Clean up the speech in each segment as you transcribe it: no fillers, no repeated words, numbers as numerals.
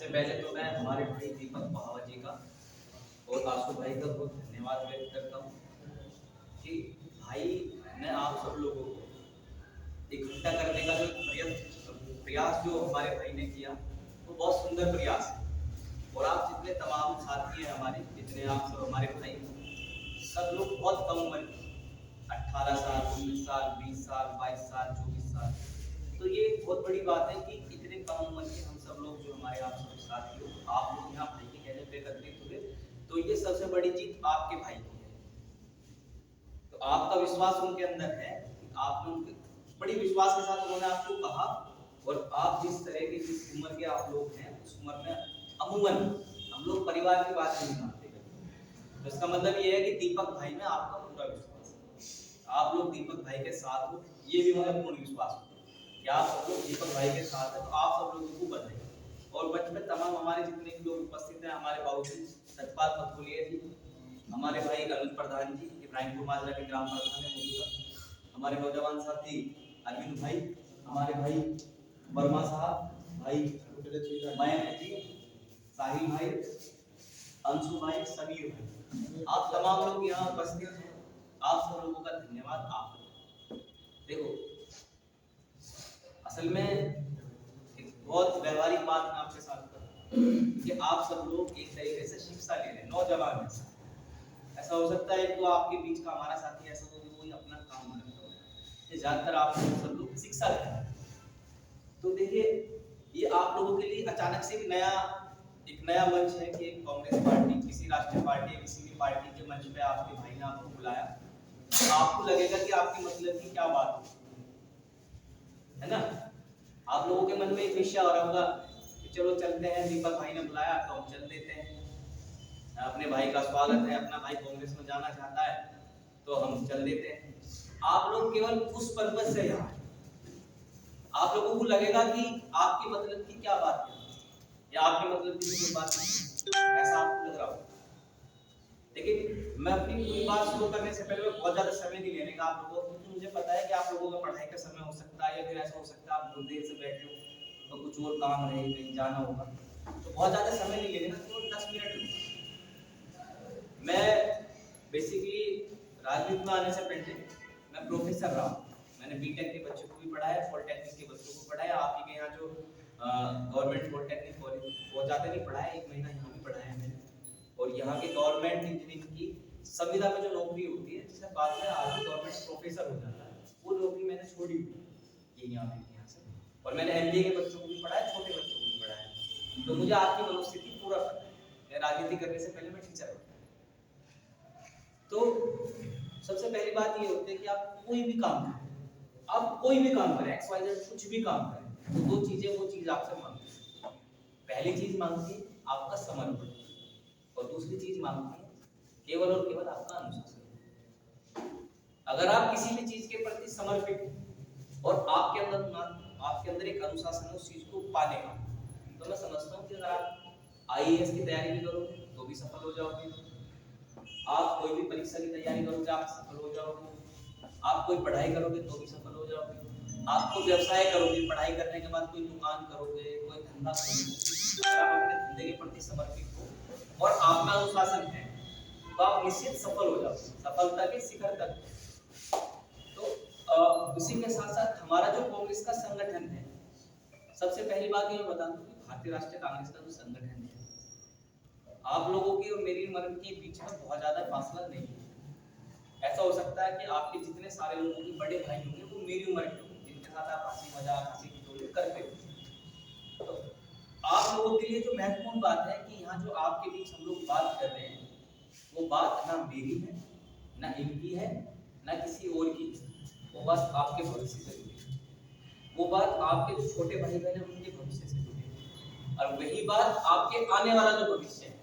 सबसे पहले तो मैं हमारे भाई दीपक महावर जी का और आशु भाई का बहुत धन्यवाद व्यक्त करता हूँ कि भाई ने आप सब लोगों को इकट्ठा करने का जो प्रयास जो हमारे भाई ने किया वो बहुत सुंदर प्रयास है। और आप जितने तमाम साथी हैं हमारे, जितने आप सब हमारे भाई हैं, सब लोग बहुत कम उम्र, 18 साल, 19 साल, 20 साल, 22 साल, 24 साल। तो ये बहुत बड़ी बात है कि इतने कम उम्र के हम सब लोग जो हमारे आप सब साथी हो, आप लोग यहाँ भाई के कहने पे एकत्रित हुए, तो ये सबसे बड़ी जीत आपके भाई की है। तो आपका विश्वास उनके अंदर है, आपने उनके बड़ी विश्वास के साथ उन्होंने आपको कहा। और आप जिस तरह की जिस उम्र के आप लोग हैं, उस उम्र में अमूमन हम लोग परिवार की बात नहीं मानते। तो इसका मतलब ये है कि दीपक भाई में आपका पूरा विश्वास है, आप लोग दीपक भाई के साथ हो, ये भी मुझे पूर्ण विश्वास हो कि आप सब लोग दीपक भाई के साथ हैं। तो आप सब लोगों को बधाई। और मंच में तमाम हमारे जितने भी लोग उपस्थित हैं, हमारे बाबूजी सतपाल पथुलिया जी, हमारे भाई अनुज प्रधान जी, इब्राहिमपुर माजरा के ग्राम प्रधान है मौजूदा, हमारे नौजवान साथी अरविंद भाई, हमारे भाई वर्मा साहब, भाई मयंक जी, साहिल भाई, अंशु भाई, समीर भाई, आप तमाम लोग यहाँ उपस्थित हैं। आप सब लोगों का धन्यवाद। आप देखो, असल में एक बहुत व्यवहारिक बात मैं आपके साथ करूं कि आप सब लोग एक तरीके से शिक्षा ले रहे हैं, नौजवान हैं। ऐसा हो सकता है तो आपके बीच का हमारा साथी ऐसा हो कि कोई अपना काम करता हो, ज्यादातर आप सब लोग शिक्षा ले रहे हैं। तो देखिए, ये आप लोगों के लिए अचानक से एक नया मंच है कि एक कांग्रेस पार्टी, किसी राष्ट्रीय पार्टी, किसी भी पार्टी के मंच पे आपके भाई ने आपको बुलाया। तो आपको लगेगा कि आपके मतलब की क्या बात है ना। आप लोगों के मन में एक विषय हो रहा होगा कि चलो चलते हैं, दीपक भाई ने बुलाया तो हम चल देते हैं, अपने भाई का स्वागत है, अपना भाई कांग्रेस में जाना चाहता है तो हम चल देते हैं। आप लोग केवल उस पर्पज से यहाँ, आप लोगों को लगेगा कि आपके मतलब की क्या बात है या आपके मतलब की कोई बात नहीं, ऐसा आपको लग रहा हो। लेकिन मैं अपनी पूरी बात शुरू करने से पहले बहुत ज्यादा समय नहीं लेने का आप लोगों को, क्योंकि मुझे पता है कि आप लोगों का पढ़ाई का समय हो सकता है, या फिर ऐसा हो सकता है आप बहुत देर से बैठे हो तो कुछ और काम रहे, कहीं जाना होगा, तो बहुत ज्यादा समय नहीं लेने का, केवल 10 मिनट। मैं बेसिकली राजनीति में आने से पहले मैं प्रोफेसर रहा हूँ। मैंने बीटेक के बच्चों को भी पढ़ाया, पॉलिटेक्निक के बच्चों को पढ़ाया। आप ही के यहाँ जो गवर्नमेंट पॉलिटेक्निक कॉलेज बहुत ज़्यादा नहीं पढ़ाया, 1 महीना यहाँ भी पढ़ाया मैंने। और यहाँ के गवर्नमेंट इंजीनियरिंग की संविदा में जो नौकरी होती है, जिससे बाद में आगे गवर्नमेंट प्रोफेसर हो जाता है, वो नौकरी मैंने छोड़ी हुई ये यहाँ से। और मैंने एमबीए के बच्चों को भी पढ़ाया, छोटे बच्चों को भी पढ़ाया। तो मुझे आपकी मनोस्थिति पूरा पता है। मैं राजनीति करने से पहले मैं टीचर था। तो सबसे पहली बात ये होती है कि आप कोई भी काम करें, आप कोई भी काम करें, XYZ कुछ भी काम करें, तो दो चीजें वो चीज आपसे मांगती है। पहली चीज मांगती है आपका समर्पण, और दूसरी चीज मांगती है केवल और केवल आपका अनुशासन। अगर आप किसी भी चीज के प्रति समर्पित हैं और आपके अंदर एक अनुशासन है उस चीज को पाने का, तो मैं समझता हूँ कि अगर आप IAS की तैयारी भी करोगे तो भी सफल हो जाओगे, आप कोई भी परीक्षा की तैयारी करोगे आप सफल हो जाओगे, आप कोई पढ़ाई करोगे तो भी सफल हो जाओगे, आप कोई व्यवसाय करोगे, पढ़ाई करने के बाद कोई दुकान करोगे, कोई धंधा करोगे, अगर आप अपने धंधे के प्रति समर्पित हो और आप में अनुशासन है तो आप निश्चित सफल हो जाओगे, सफलता के शिखर तक। तो इसी के साथ साथ हमारा जो कांग्रेस का संगठन है, सबसे पहली बात ये बता दूं कि भारतीय राष्ट्रीय कांग्रेस का जो संगठन है, आप लोगों की और मेरी उम्र के बीच में बहुत ज्यादा फासला नहीं है। ऐसा हो सकता है कि आपके जितने सारे लोगों के बड़े भाई होंगे वो मेरी उम्र के होंगे, जिनके साथ आप हंसी मजाक हंसी ठिठोली करते हो। तो आप लोगों के लिए जो महत्वपूर्ण बात है कि यहाँ जो आपके बीच हम लोग बात कर रहे हैं, वो बात ना मेरी है, ना इनकी है, ना किसी और की, वो बात आपके भविष्य से जुड़ी है। वो बात आपके जो छोटे भाई बहन हैं उनके भविष्य से जुड़ी है, और वही बात आपके आने वाला जो भविष्य है,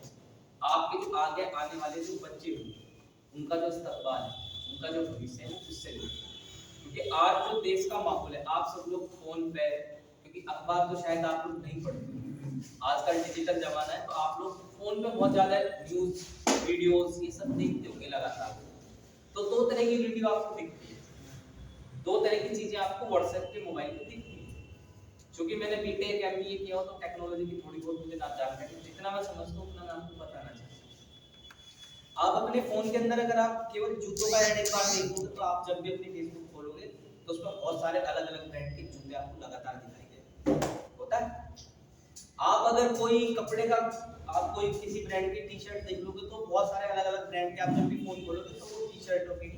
आपके जो आगे आने वाले जो बच्चे होंगे, उनका जो इस्तकबाल है, उनका जो भविष्य है, वो उससे जुड़े। क्योंकि आज जो देश का माहौल है, आप सब लोग फोन पे, क्योंकि अखबार तो शायद आप लोग नहीं पढ़ते, आजकल डिजिटल जमाना है, तो आप लोग फोन पे बहुत ज्यादा न्यूज वीडियोस ये सब देखते होंगे लगातार। तो दो तरह की वीडियो आपको दिखती है, दो तरह की चीजें आपको व्हाट्सएप के मोबाइल पे दिखती है। क्योंकि मैंने बीटेक एमबीए किया हो तो टेक्नोलॉजी की थोड़ी बहुत मुझे ना जानकारी है, जितना मैं समझता हूँ उतना मैं आपको बताना चाहता हूँ। आप अपने फोन के अंदर अगर आप केवल जूतों का ऐड एक बार देखोगे तो आप जब भी अपनी फेसबुक खोलोगे तो उसमें बहुत सारे अलग अलग ब्रांड के जूते आपको लगातार दिखाई देंगे, होता है। आप अगर कोई कपड़े का आप कोई किसी ब्रांड की टी शर्ट देख लोगे तो बहुत सारे अलग अलग ब्रांड के आप जब भी फोन खोलोगे तो वो टी शर्टों की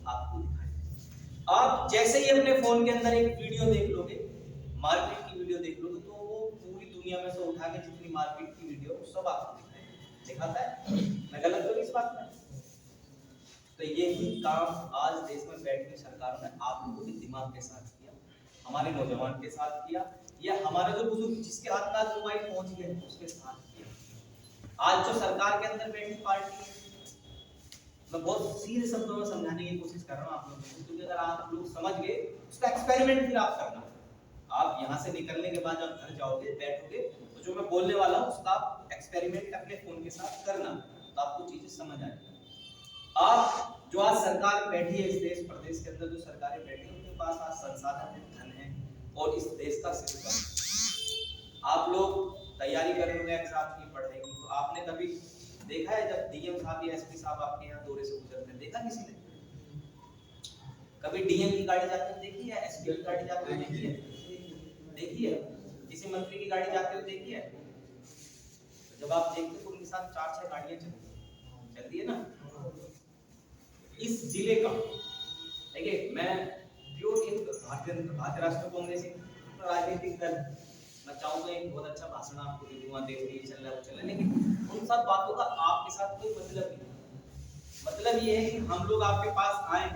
आपको दिखाई। आप जैसे ही अपने फोन के अंदर एक वीडियो देख लोगे, मार्केट की वीडियो देख लोगे तो वो पूरी दुनिया में से उठा के जितनी मार्केट की वीडियो सब आपको दिखाता है। मैं गलत तो नहीं इस बात में? तो यही काम आज देश में बैठी हुई सरकारों ने आप लोगों के दिमाग के साथ किया, हमारे नौजवान के साथ किया, या हमारे जो बुजुर्ग जिसके हाथ में मोबाइल पहुंच गए उसके साथ किया। आज जो सरकार के अंदर बैठी पार्टी है, मैं बहुत सीधे शब्दों में समझाने की कोशिश कर रहा हूँ आप लोगों को, क्योंकि अगर आप लोग समझ गए उसका एक्सपेरिमेंट फिर आप करना। आप यहाँ से निकलने के बाद जब घर जाओगे बैठोगे तो जो मैं बोलने वाला हूँ उसका एक्सपेरिमेंट अपने फोन के साथ करना, तो आपको चीजें समझ आएगी। आप जो आज सरकार बैठी है इस देश प्रदेश के अंदर, जो सरकारें बैठी है उनके पास आज संसाधन है, धन है और इस देश का सिस्टम। आप लोग तैयारी कर रहे हो एग्जाम की, पढ़ाई की, तो आपने कभी देखा है जब डीएम साहब या एसपी साहब आपके यहाँ दौरे से गुजरते हैं, देखा किसी ने? कभी डीएम की गाड़ी जाते हुए देखी है? एसपी की गाड़ी जाते हुए देखी है? देखी है? किसी मंत्री की गाड़ी जाते हुए देखी है? जब आप देखते तो उनके साथ 4-6 गाड़ियां चलती है ना। इस जिले का देखिए, मैं प्योर एक भारतीय राष्ट्रीय कांग्रेस राजनीतिक दल, मैं चाहूंगा एक बहुत अच्छा भाषण आपको दे दूंगा, देश में चल रहा है वो चल रहा है, लेकिन उन सब बातों का आपके साथ कोई मतलब नहीं। मतलब ये है कि हम लोग आपके पास आए,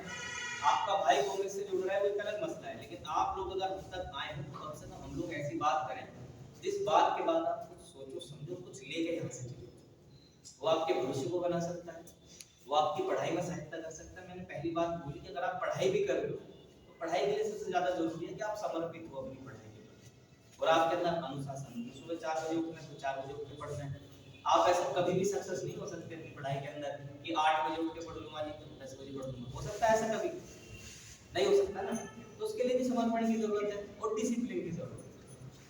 आपका भाई कांग्रेस से जुड़ रहा है वो एक अलग मसला है, लेकिन आप लोग अगर हम तक आए हैं तो कम से कम हम लोग ऐसी बात करें जिस बात के बाद आप कुछ सोचो समझो, कुछ लेके यहाँ से चलो। वो आपके भविष्य को बना सकता है, वो आपकी पढ़ाई में सहायता कर सकता है। मैंने पहली बात बोली कि अगर आप पढ़ाई भी कर रहे हो तो पढ़ाई के लिए सबसे ज्यादा जरूरी है कि आप समर्पित हो अपनी पढ़ाई के प्रति और आपके अंदर अनुशासन। सुबह 4 बजे उठना तो 4 बजे उठ के पढ़ना है। आप ऐसा कभी भी सक्सेस नहीं हो सकते अपनी पढ़ाई के अंदर कि 8 बजे उठ के पढ़ लूंगा जी 10 बजे पढ़ लूंगा, हो सकता है ऐसा? कभी नहीं हो सकता ना। तो उसके लिए भी समर्पण की जरूरत है और डिसिप्लिन की जरूरत है।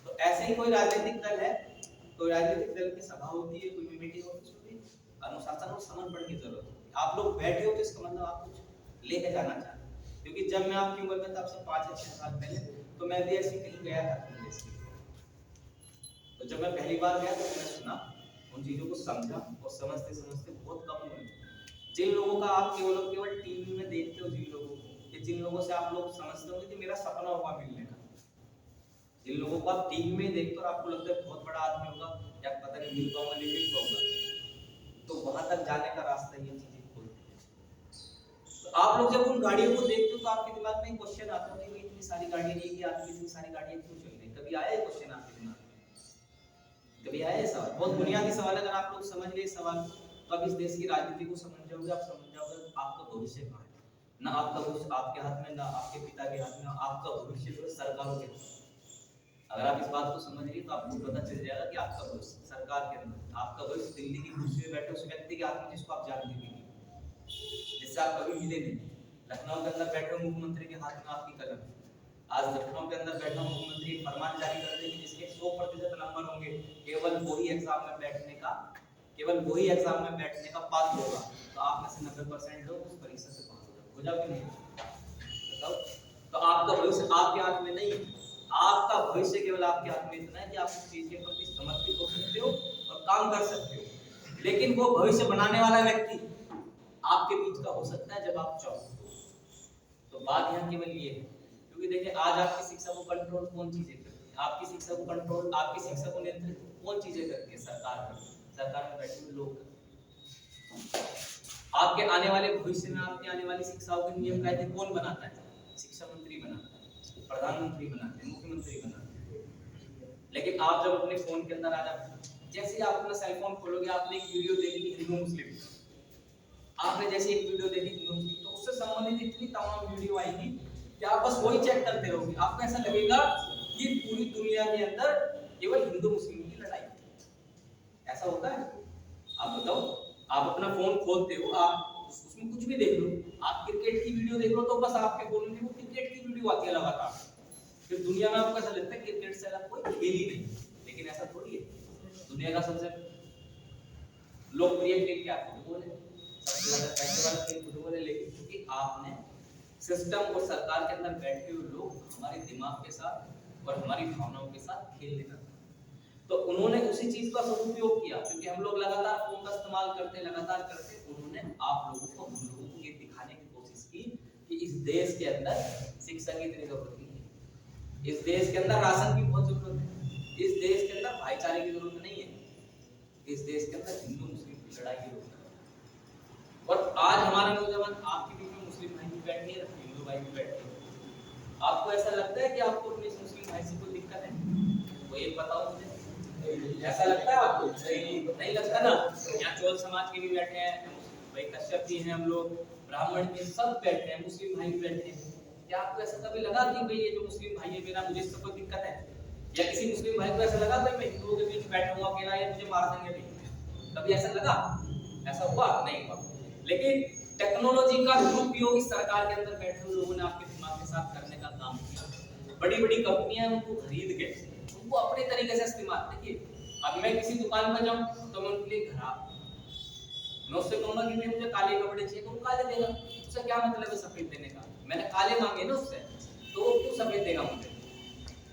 तो ऐसे ही कोई राजनीतिक दल है, तो राजनीतिक दल की सभा होती है, कोई भी मीटिंग होती है, अनुशासन और समर्पण की जरूरत है। आप लोग बैठे हो तो इसका मतलब आप कुछ लेके जाना चाहते हैं। क्योंकि जब मैं आपकी उम्र में था, आपसे 5 या 6 साल पहले, तो मैं भी ऐसे कहीं गया था अपने देश के। तो जब मैं पहली बार गया तो मैंने सुना, उन चीजों को समझा और समझते समझते बहुत कम हुए। जिन लोगों का आप केवल टीवी में देखते हो, जिन लोगों को, जिन लोगों से आप लोग समझते होंगे कि मेरा सपना होगा मिलने का, जिन लोगों को आप टीवी में देखते हो और आपको लगता है बहुत बड़ा आदमी होगा या पता नहीं मिल पाऊंगा नहीं मिल पाऊंगा, तो वहां तक जाने का रास्ता ये चीजें खोलती है। तो आप लोग जब उन गाड़ियों को देखते हो तो आपके दिमाग में एक क्वेश्चन आता है कि इतनी सारी गाड़ियां नहीं कि आदमी इतनी सारी गाड़ियां क्यों चल रही? कभी आया ये क्वेश्चन आपके दिमाग में? कभी आया ये सवाल? बहुत बुनियादी सवाल। अगर आप लोग समझ गए सवाल तो आप इस देश की राजनीति को समझ जाओगे, आप समझ जाओगे आपका भविष्य कहाँ है। ना आपका भविष्य आपके हाथ में, ना आपके पिता के हाथ में, आपका भविष्य जो है सरकारों के हाथ में। अगर आप इस बात को समझ रही तो आपको पता चल जाएगा कि आपका भविष्य सरकार के अंदर, आपका भविष्य दिल्ली की कुर्सी में बैठे उस व्यक्ति के हाथ में जिसको आप जानते भी नहीं, जिससे आप कभी मिले नहीं। लखनऊ के अंदर बैठे मुख्यमंत्री के हाथ में आपकी कलम है। आज लखनऊ के अंदर बैठा मुख्यमंत्री फरमान जारी कर दे कि जिसके 100% नंबर होंगे केवल वही एग्जाम में बैठने का पात्र होगा। तो आप में से 90% लोग उस परीक्षा से पास हो जाओगे नहीं? बताओ। तो आपका भविष्य आपके हाथ में नहीं है। आपका भविष्य केवल आपके हाथ में इतना है कि आप उस चीज के प्रति समर्पित हो सकते हो और काम कर सकते हो। लेकिन वो भविष्य बनाने वाला व्यक्ति आपके बीच का हो सकता है जब आप चाहो। तो बात यहाँ केवल ये है, क्योंकि देखिए आज आपकी शिक्षा को कंट्रोल कौन चीजें करती है? आपकी शिक्षा को कंट्रोल, आपकी शिक्षा को नियंत्रित कौन चीजें करती है? सरकार में बैठे हुए लोग। आपके आने वाले भविष्य में आपके आने वाली शिक्षाओं के नियम कायदे कौन बनाता है? शिक्षा मंत्री बनाता है, प्रधानमंत्री बनाते हैं, मुख्यमंत्री बनाते हैं। लेकिन आप जब अपने फोन के अंदर आ जाते, जैसे आप अपना सेल फोन खोलोगे, आपने एक वीडियो देखी हिंदू मुस्लिम, आपने जैसे एक वीडियो देखी हिंदू मुस्लिम, तो उससे संबंधित इतनी तमाम वीडियो आएगी कि आप बस वही चेक करते रहोगे। आपको ऐसा लगेगा कि पूरी दुनिया के अंदर केवल हिंदू मुस्लिम की लड़ाई। ऐसा होता है? आप बताओ। आप अपना फोन खोलते हो, आप उसमें कुछ भी देख लो, आप क्रिकेट की वीडियो देख लो तो बस आपके फोन में वो क्रिकेट की वीडियो आती है लगातार। फिर दुनिया में आपको ऐसा लगता है क्रिकेट से अलग कोई खेल ही नहीं, लेकिन ऐसा थोड़ी है। दुनिया का सबसे लोकप्रिय खेल क्या फुटबॉल है, सबसे ज्यादा पैसे वाला खेल फुटबॉल है, लेकिन क्योंकि आपने सिस्टम और सरकार के अंदर बैठे हुए लोग हमारे दिमाग के साथ और हमारी भावनाओं के साथ खेल लेना, तो उन्होंने उसी चीज का सदुपयोग किया, क्योंकि हम लोग लगातार फोन का इस्तेमाल करते लगातार करते, उन्होंने आप लोगों को हम लोगों को ये दिखाने की कोशिश की कि इस देश के अंदर शिक्षा की इतनी जरूरत नहीं है, इस देश के अंदर राशन की बहुत जरूरत है, इस देश के अंदर भाईचारे की जरूरत नहीं है, इस देश के अंदर हिंदू मुस्लिम की लड़ाई की जरूरत है। और आज हमारे नौजवान आपके बीच में मुस्लिम भाई भी बैठे हैं, हिंदू भाई भी बैठे हैं, आपको ऐसा लगता है कि आपको अपने मुस्लिम भाई से कोई दिक्कत है? वो ये बताओ मुझे, ऐसा लगता है आपको? नहीं लगता ना। यहाँ चौल समाज के भी बैठे हैं, भाई कश्यप जी हैं, हम लोग ब्राह्मण भी सब बैठे हैं, मुस्लिम भाई भी बैठे हैं। क्या आपको ऐसा कभी लगा कि भाई ये जो मुस्लिम भाई है मेरा, मुझे इससे कोई दिक्कत है? या किसी मुस्लिम भाई को ऐसा लगा भाई मैं हिंदुओं के बीच बैठा हूँ अकेला, ये मुझे मार देंगे भाई? कभी ऐसा लगा? ऐसा हुआ नहीं हुआ। लेकिन टेक्नोलॉजी का दुरुपयोग इस सरकार के अंदर बैठे हुए लोगों ने आपके दिमाग के साथ करने का काम किया। बड़ी बड़ी कंपनियां उनको खरीद के उनको अपने तरीके से इस्तेमाल। देखिए अब मैं किसी दुकान पर जाऊं तो मैं उनके लिए खराब, मैं उससे कहूंगा कि मुझे काले कपड़े चाहिए तो वो काले देगा, उससे क्या मतलब है सफेद देने का? मैंने काले मांगे ना उससे, तो वो क्यों सफेद देगा मुझे?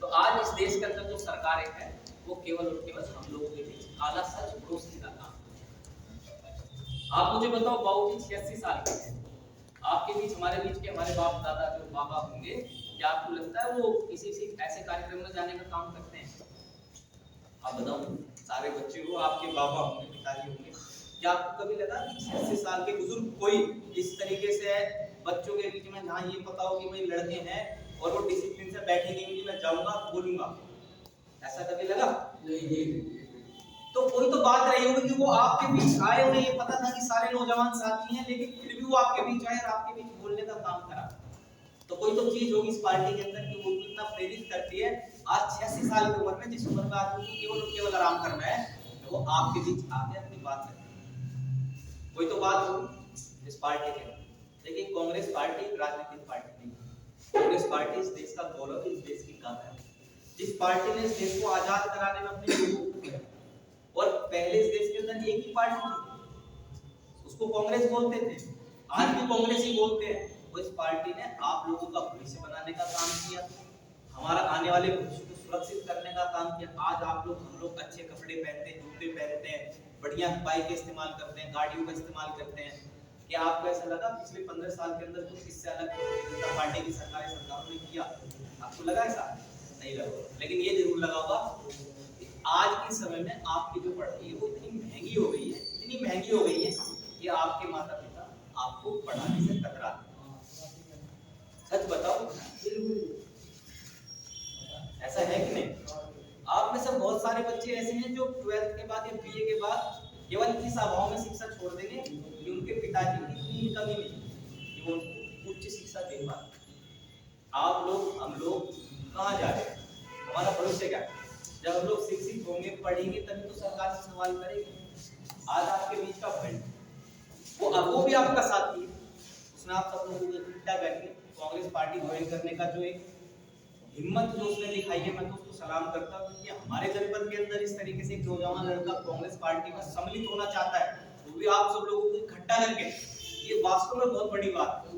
तो आज इस देश के अंदर जो सरकार है वो केवल और केवल हम लोगों के बीच काला सच परोसने का काम। आप मुझे बताओ, बाबूजी 86 साल के हैं, आपके बीच हमारे बीच के हमारे बाप दादा जो बाबा होंगे, क्या आपको लगता है वो किसी ऐसे कार्यक्रम में जाने का काम करते हैं? आप बताओ, सारे बच्चे हो, आपके बाबा होंगे, पिताजी होंगे, क्या आपको कभी लगा कि 86 साल के बुजुर्ग कोई इस तरीके से बच्चों के बीच में जहाँ ये पता हो कि भाई लड़के हैं और वो डिसिप्लिन से बैठेंगे कि मैं जाऊंगा बोलूंगा, ऐसा कभी लगा? नहीं। तो कोई तो बात रही होगी कि वो आपके बीच आए, उन्हें ये पता था कि सारे नौजवान साथी हैं, लेकिन फिर भी वो आपके बीच आए और आपके बीच बोलने का काम करा। तो कोई तो चीज होगी इस पार्टी के अंदर कि वो इतना प्रेरित करती है। आज 86 साल की उम्र में, जिस उम्र में आदमी को केवल और केवल आराम करना है, वो आपके बीच आके अपनी बात रखे। कोई तो बात होगी इस पार्टी के। देखिए कांग्रेस पार्टी राजनीतिक पार्टी नहीं, कांग्रेस पार्टी इस देश का गौरव, इस देश की गाथा है, जिस पार्टी ने इस देश को आजाद कराने में अपने लोगों को किया। और पहले इस देश के अंदर एक ही पार्टी थी, उसको कांग्रेस बोलते थे, आज भी कांग्रेस ही बोलते हैं। वो इस पार्टी ने आप लोगों का भविष्य बनाने का काम किया, हमारा आने वाले भविष्य को सुरक्षित करने का काम किया। आज आप लोग, हम लोग अच्छे कपड़े पहनते हैं, जूते पहनते हैं, बढ़िया बाइक इस्तेमाल करते हैं, गाड़ियों का इस्तेमाल करते हैं। क्या आपको ऐसा लगा पिछले 15 साल के अंदर कुछ इससे अलग जनता पार्टी की सरकारों ने किया? आपको लगा ऐसा? नहीं लगा। लेकिन ये जरूर लगा होगा आज के समय में आपकी जो पढ़ाई है वो इतनी महंगी हो गई है, इतनी महंगी हो गई है कि आपके माता पिता आपको पढ़ाने से कतराते हैं। सच बताओ, ऐसा है कि नहीं? आप में से बहुत सारे बच्चे ऐसे हैं जो 12th के बाद या बीए के बाद केवल इस अभाव में शिक्षा छोड़ देंगे कि उनके पिताजी की इतनी कमी नहीं कि वो उनको उच्च शिक्षा दे पाए। आप लोग, हम लोग कहाँ जा रहे हैं? हमारा भविष्य क्या है? जब हम लोग शिक्षित होंगे, पढ़ेंगे, तभी तो सरकार से सवाल करेगी। आज आपके बीच का फ्रेंड वो भी आपका साथी है, उसने आप सब लोगों को इकट्ठा करके कांग्रेस पार्टी ज्वाइन करने का जो एक हिम्मत जो उसने दिखाई है, मैं तो उसको सलाम करता हूँ। क्योंकि हमारे जनपद के अंदर इस तरीके से एक नौजवान लड़का कांग्रेस पार्टी में सम्मिलित होना चाहता है, वो भी आप सब लोगों को इकट्ठा करके, ये वास्तव में बहुत बड़ी बात है।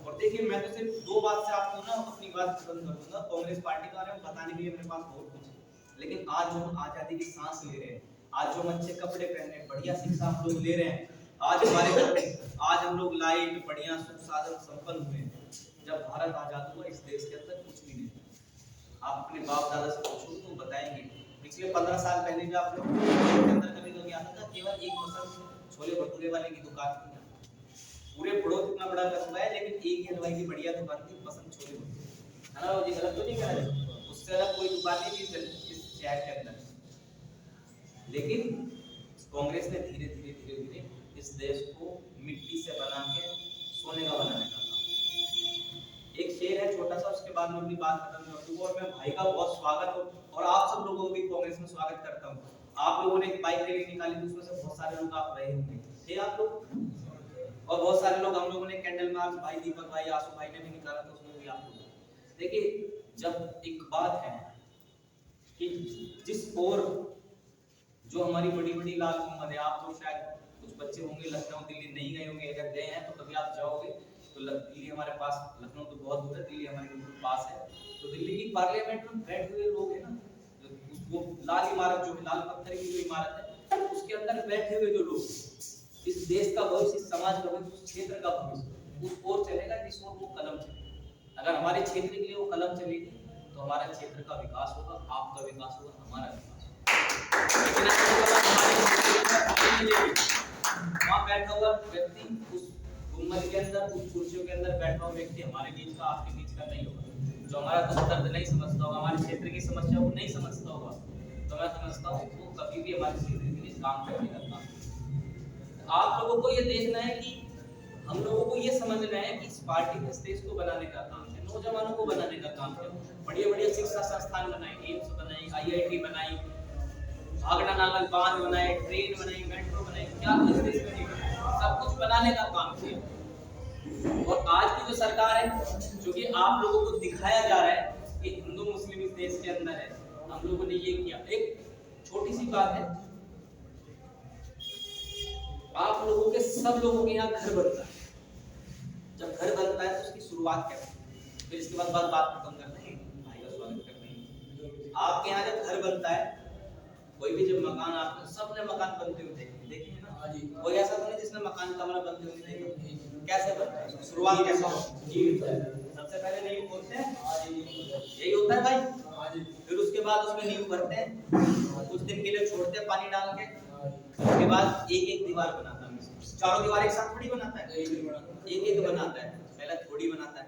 और देखिए मैं तो सिर्फ दो बात से आपको ना अपनी बात खत्म कर दूंगा। कांग्रेस पार्टी के बारे में बताने के लिए मेरे पास बहुत कुछ है, लेकिन आज जो हम आजादी की सांस ले रहे हैं, आज जो हम अच्छे कपड़े पहन रहे हैं, बढ़िया शिक्षा हम लोग ले रहे हैं, आज हमारे घर में आज हम लोग लाइट बढ़िया सुख साधन संपन्न हुए हैं। जब भारत आजाद हुआ इस देश के अंदर कुछ भी नहीं। आप अपने बाप दादा से पूछो तो बताएंगे पिछले 15 साल पहले भी आप लोग के अंदर कभी कभी आता था, केवल एक पसंद छोले भटूरे वाले की दुकान थी। पूरे बड़ौद इतना बड़ा कस्बा है, लेकिन एक ही हलवाई की बढ़िया दुकान थी, पसंद छोले भटूरे, है ना? जी गलत तो नहीं कह रहे, उससे अलग कोई दुकान नहीं थी इस शहर के अंदर। लेकिन कांग्रेस ने धीरे धीरे धीरे धीरे इस देश को मिट्टी से बना के सोने का बनाने का काम। एक शेर है छोटा सा, उसके बाद मैं अपनी बात खत्म कर दूंगा। और मैं भाई का बहुत स्वागत और आप सब लोगों को भी कांग्रेस में स्वागत करता हूँ। आप लोगों ने एक बाइक रैली निकाली, उसमें से बहुत सारे लोग आप रहे होंगे, थे आप लोग, और बहुत सारे लोग, हम लोगों ने कैंडल मार्च, भाई दीपक भाई, आसू भाई ने भी निकाला था, उसमें भी आप लोग। देखिए जब एक बात है कि जिस ओर जो हमारी बड़ी बड़ी लाल मोहम्मद है, आप लोग शायद कुछ बच्चे होंगे लखनऊ दिल्ली नहीं गए होंगे, अगर गए हैं तो कभी आप जाओगे तो दिल्ली हमारे पास, लखनऊ तो बहुत दूर है, दिल्ली हमारे बिल्कुल पास है। तो दिल्ली की पार्लियामेंट में बैठे हुए लोग हैं ना, वो लाल इमारत जो है, लाल पत्थर की जो इमारत है, उसके अंदर बैठे हुए जो लोग, इस देश का भविष्य, इस समाज का भविष्य, उस क्षेत्र का भविष्य उस ओर चलेगा जिस ओर वो कलम चले। अगर हमारे क्षेत्र के लिए वो कलम चलेगी तो हमारा क्षेत्र का विकास होगा, आपका विकास होगा, हमारा विकास होगा। वहाँ बैठा हुआ व्यक्ति, उस गुम्बद के अंदर, उस कुर्सियों के अंदर बैठा हुआ व्यक्ति हमारे बीच का, आपके बीच का नहीं होगा। जो हमारा दुख दर्द नहीं समझता होगा, हमारे क्षेत्र की समस्या वो नहीं समझता होगा, तो मैं समझता हूँ वो कभी भी हमारे क्षेत्र के लिए काम करने का काम। आप लोगों को ये देखना है कि हम लोगों को ये समझना है कि इस पार्टी के देश को बनाने का काम है, नौजवानों को बनाने का काम है। बढ़िया बढ़िया शिक्षा संस्थान बनाए, एम्स बनाए, IIT बनाई, भागना नागल बांध बनाए, ट्रेन बनाई, मेट्रो बनाई, क्या इस देश में नहीं बनाया, सब कुछ बनाने का काम किया। और आज की जो सरकार है, जो कि आप लोगों को दिखाया जा रहा है कि हिंदू मुस्लिम इस देश के अंदर है, हम लोगों ने ये किया। एक छोटी सी बात है, आप लोगों के, सब लोगों के यहाँ घर बनता है। जब घर बनता है तो उसकी शुरुआत क्या है, फिर इसके बाद बात खत्म करते हैं, भाई का स्वागत करते हैं। आपके यहाँ जब घर बनता है, कोई भी जब मकान, आप सबने मकान बनते हुए देखे हैं ना जी, कोई ऐसा तो नहीं जिसने मकान कमरा बनते हुए नहीं देखा। कैसे बनता है, शुरुआत कैसे होती है? सबसे पहले नींव खोदते हैं, यही होता है भाई। फिर उसके बाद उसमें नींव भरते हैं, कुछ दिन के लिए छोड़ते हैं पानी डाल के, उसके बाद एक एक दीवार बनाता है। चारों दीवार एक साथ थोड़ी बनाता है, एक एक बनाता है। पहले थोड़ी बनाता है,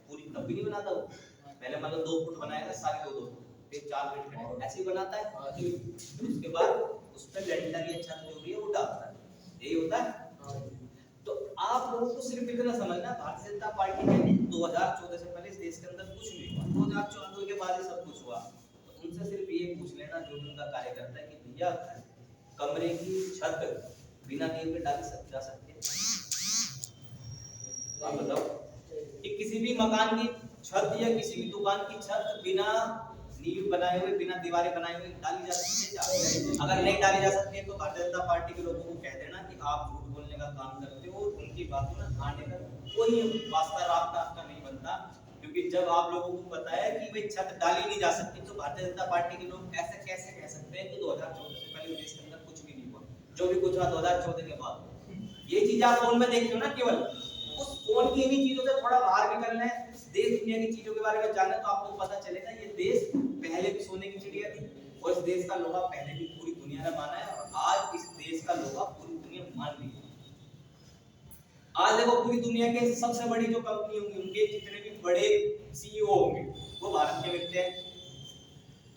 पूरी तब भी नहीं बनाता वो, पहले मतलब 2 फुट बनाएगा, सारी 2 फुट, फिर 4 फीट खड़े ऐसे ही बनाता है। फिर उसके बाद उस पर लेंटर या छत जो भी है वो डालता है, यही होता है। तो आप लोगों को सिर्फ इतना समझना, भारतीय जनता पार्टी ने 2014 से पहले इस देश के अंदर कुछ नहीं हुआ, 2014 के बाद ही सब कुछ हुआ। तो उनसे सिर्फ ये पूछ लेना जो उनका कार्य करता है कि भैया कमरे की छत बिना नींव के डाली जा सकती है? आप बताओ कि किसी भी मकान की छत या किसी भी दुकान की छत बिना नींव बनाए हुए, बिना दीवारें बनाए हुए डाली जा सकती है? अगर नहीं डाली जा सकती है तो भारतीय जनता पार्टी के लोगों को कह देना कि आप झूठ बोलने का काम करते हो, उनकी बातों में आने का कोई वास्ता रास्ता आपका नहीं बनता। क्योंकि जब आप लोगों को पता है कि भाई छत डाली नहीं जा सकती, तो भारतीय जनता पार्टी के लोग ऐसे कैसे कह सकते हैं कि 2014 से पहले देश के अंदर कुछ भी नहीं हुआ? जो भी कुछ हुआ 2014 के बाद। ये चीज आप फोन में देखते हो ना, केवल उस फोन की इन्हीं चीजों से थोड़ा बाहर निकलना है, देश दुनिया की चीजों के बारे में जानना, तो आपको पता चलेगा ये देश पहले भी सोने की चिड़िया थी, और इस देश का लोहा पहले भी पूरी दुनिया ने माना है, और आज इस देश का लोहा पूरी दुनिया मान रही है। आज देखो पूरी दुनिया के सबसे बड़ी जो कंपनी होंगी, उनके जितने भी बड़े CEO होंगे वो भारत के मिलते हैं।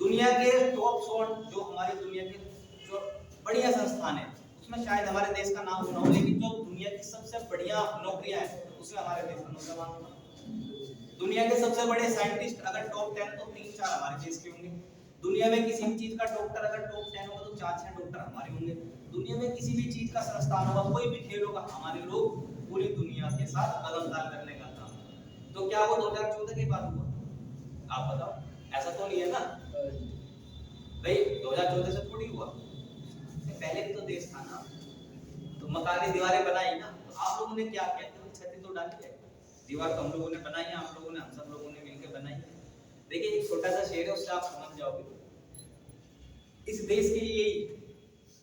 दुनिया के टॉप 100 जो हमारी दुनिया के जो बढ़िया संस्थान है, उसमें शायद हमारे देश का नाम सुना हो, लेकिन जो दुनिया की सबसे बढ़िया नौकरियां हैं उसमें हमारे देश का नौजवान होगा। दुनिया के सबसे बड़े साइंटिस्ट अगर टॉप 10 तो 3-4 हमारे देश के होंगे। दुनिया में किसी भी चीज का डॉक्टर अगर टॉप 10 होगा तो 4-6 डॉक्टर हमारे होंगे। दुनिया में किसी भी चीज का संस्थान होगा, कोई भी खेल होगा, हमारे लोग पूरी दुनिया के साथ कदम-ताल करने का काम। तो क्या वो 2014 के बाद हुआ? आप बताओ, ऐसा तो नहीं है ना भाई, 2014 से थोड़ी हुआ, पहले भी तो देश था ना। तो मकान की दीवारें बनाई ना, तो आप लोगों ने क्या किया? छतें तो डाली है, दीवार तो हम लोगों ने बनाई है, आप लोगों ने, हम सब लोगों ने मिलकर बनाई है। देखिए एक छोटा सा शेर है, उससे आप समझ जाओगे इस देश के लिए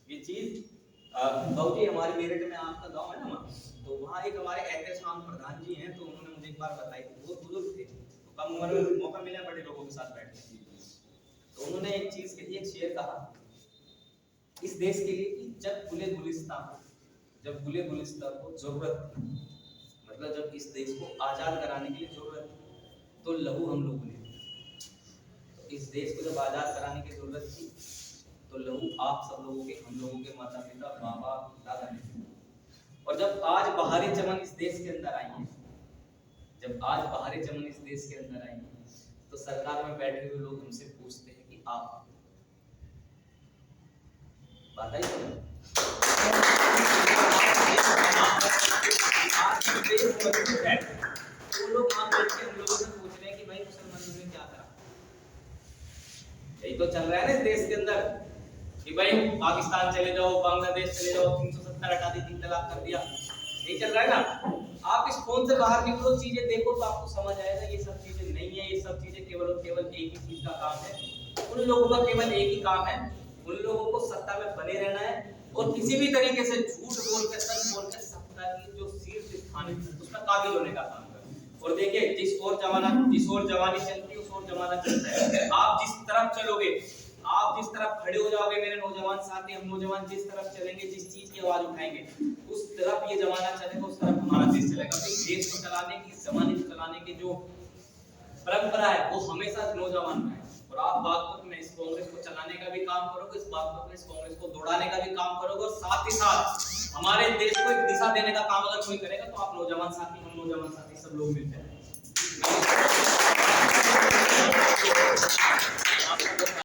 ये चीज। बाबू जी हमारे मेरठ में आपका गांव है ना, तो वहाँ एक हमारे ऐसे शाम प्रधान जी हैं, तो उन्होंने मुझे एक बार बताई थी, बहुत बुजुर्ग थे, तो कम उम्र में मौका मिला बड़े लोगों के साथ बैठने के लिए, तो उन्होंने एक चीज कही, एक शेर कहा इस देश के लिए कि जब खुले गुलिस्तान को जरूरत थी, मतलब जब इस देश को आजाद कराने के लिए जरूरत थी, तो लहू हम लोगों ने, तो इस देश को जब आजाद कराने की जरूरत थी तो लहू आप सब लोगों के, हम लोगों के माता पिता, बाबा दादा ने। और जब आज बहारें चमन इस देश के अंदर आई है, जब आज बहारें चमन इस देश के अंदर आई है, तो सरकार में बैठे हुए लोग हमसे पूछते हैं कि आप बात आई तो लोग आप बैठ के हम लोगों से पूछ रहे हैं कि भाई मुसलमानों ने क्या करा, तो चल रहा है ना इस देश के अंदर कि भाई पाकिस्तान चले जाओ, बांग्लादेश चले जाओ, 370 हटा दी, 3 तलाक कर दिया, नहीं चल रहा है ना। आप इस फोन से बाहर निकलो, चीजें देखो तो आपको समझ आएगा ये सब चीजें नहीं है। ये सब चीजें केवल और केवल एक ही चीज का काम है, उन लोगों का केवल एक ही काम है, उन लोगों को सत्ता में बने रहना है और किसी भी तरीके से झूठ बोल के, सच बोल के सत्ता की जो शीर्ष स्थान है उसमें काबिल होने का काम करें। और देखिए जिस ओर जवानी चलती है उस ओर जमाना चलता है। आप जिस तरफ चलोगे, आप जिस तरफ खड़े हो जाओगे मेरे नौजवान साथी, हम नौजवान जिस तरफ चलेंगे, जिस चीज की आवाज उठाएंगे, उस तरफ ये जमाना चलेगा, उस तरफ हमारा देश चलेगा। तो इस देश को चलाने की, इस जमाने को चलाने की जो परंपरा है वो हमेशा नौजवान में है। और आप बागपत में इस कांग्रेस को चलाने का भी काम करोगे, इस बागपत में इस कांग्रेस को दौड़ाने का भी काम करोगे, और साथ ही साथ हमारे देश को एक दिशा देने का काम अगर कोई करेगा तो आप नौजवान साथी, हम नौजवान साथी सब लोग मिलते हैं।